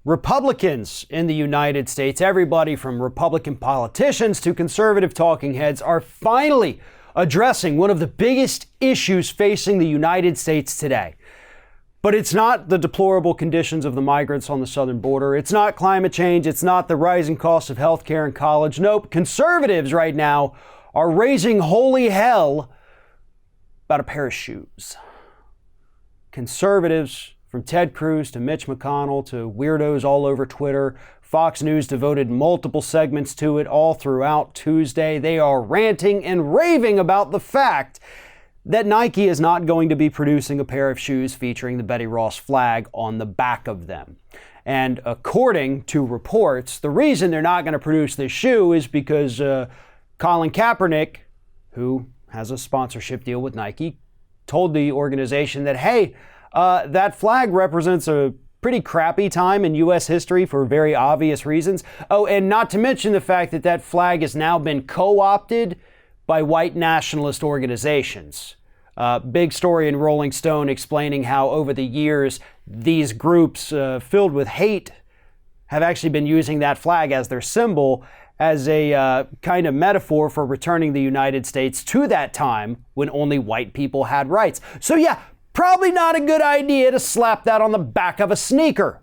Republicans in the United States, everybody from Republican politicians to conservative talking heads, are finally addressing one of the biggest issues facing the United States today. But it's not the deplorable conditions of the migrants on the southern border. It's not climate change. It's not the rising cost of healthcare and college. Nope. Conservatives right now are raising holy hell about a pair of shoes. Conservatives, from Ted Cruz to Mitch McConnell to weirdos all over Twitter, Fox News devoted multiple segments to it all throughout Tuesday. They are ranting and raving about the fact that Nike is not going to be producing a pair of shoes featuring the Betty Ross flag on the back of them. And according to reports, the reason they're not going to produce this shoe is because Colin Kaepernick, who has a sponsorship deal with Nike, told the organization that, hey, that flag represents a pretty crappy time in U.S. history for very obvious reasons. Oh, and not to mention the fact that that flag has now been co-opted by white nationalist organizations. Big story in Rolling Stone explaining how over the years these groups filled with hate have actually been using that flag as their symbol as a kind of metaphor for returning the United States to that time when only white people had rights. So yeah, probably not a good idea to slap that on the back of a sneaker.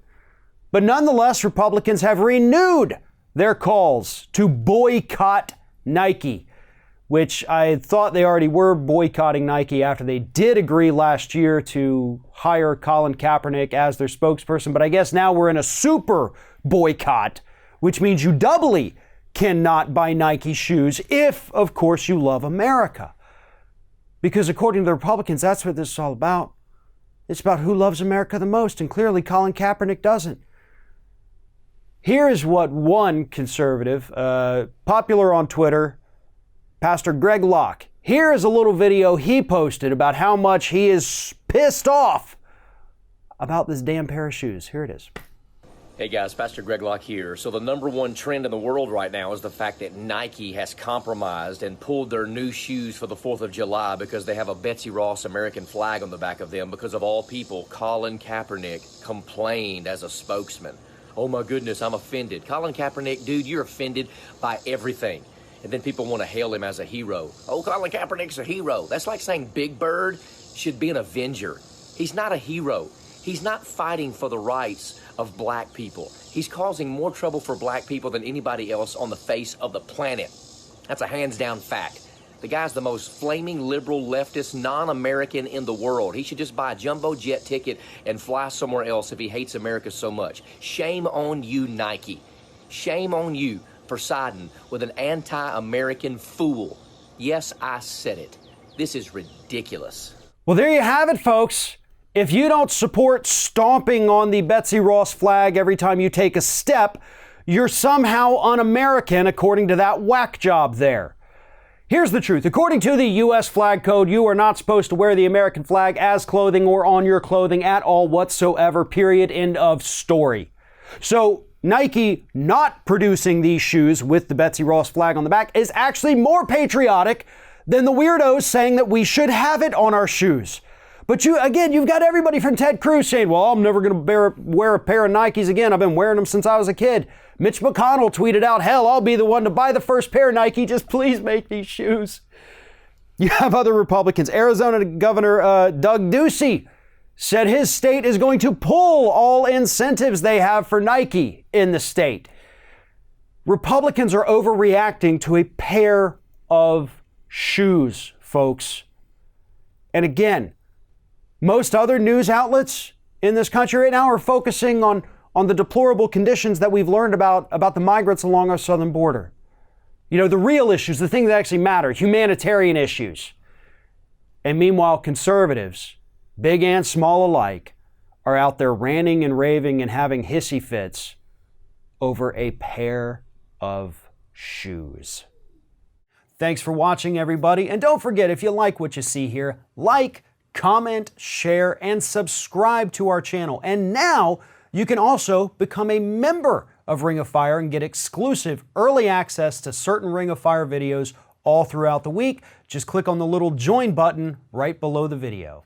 But nonetheless, Republicans have renewed their calls to boycott Nike, which I thought they already were boycotting Nike after they did agree last year to hire Colin Kaepernick as their spokesperson. But I guess now we're in a super boycott, which means you doubly cannot buy Nike shoes if, of course, you love America. Because according to the Republicans, that's what this is all about. It's about who loves America the most, and clearly Colin Kaepernick doesn't. Here is what one conservative, popular on Twitter, Pastor Greg Locke, here is a little video he posted about how much he is pissed off about this damn pair of shoes. Here it is. Hey guys, Pastor Greg Locke here. So the number one trend in the world right now is the fact that Nike has compromised and pulled their new shoes for the 4th of July because they have a Betsy Ross American flag on the back of them because of all people, Colin Kaepernick complained as a spokesman. Oh my goodness, I'm offended. Colin Kaepernick, dude, you're offended by everything. And then people want to hail him as a hero. Oh, Colin Kaepernick's a hero. That's like saying Big Bird should be an Avenger. He's not a hero. He's not fighting for the rights of black people. He's causing more trouble for black people than anybody else on the face of the planet. That's a hands-down fact. The guy's the most flaming liberal leftist non-American in the world. He should just buy a jumbo jet ticket and fly somewhere else if he hates America so much. Shame on you, Nike. Shame on you for siding with an anti-American fool. Yes, I said it. This is ridiculous. Well, there you have it, folks. If you don't support stomping on the Betsy Ross flag every time you take a step, you're somehow un-American, according to that whack job there. Here's the truth. According to the U.S. flag code, you are not supposed to wear the American flag as clothing or on your clothing at all whatsoever, period, end of story. So Nike not producing these shoes with the Betsy Ross flag on the back is actually more patriotic than the weirdos saying that we should have it on our shoes. But you've got everybody from Ted Cruz saying, well, I'm never going to wear a pair of Nikes again. I've been wearing them since I was a kid. Mitch McConnell tweeted out, hell, I'll be the one to buy the first pair of Nike. Just please make these shoes. You have other Republicans. Arizona Governor Doug Ducey said his state is going to pull all incentives they have for Nike in the state. Republicans are overreacting to a pair of shoes, folks. And again, most other news outlets in this country right now are focusing on the deplorable conditions that we've learned about the migrants along our southern border. You know, the real issues, the thing that actually matter, humanitarian issues. And meanwhile, conservatives, big and small alike, are out there ranting and raving and having hissy fits over a pair of shoes. Thanks for watching, everybody. And don't forget, if you like what you see here, like, comment, share, and subscribe to our channel. And now you can also become a member of Ring of Fire and get exclusive early access to certain Ring of Fire videos all throughout the week. Just click on the little join button right below the video.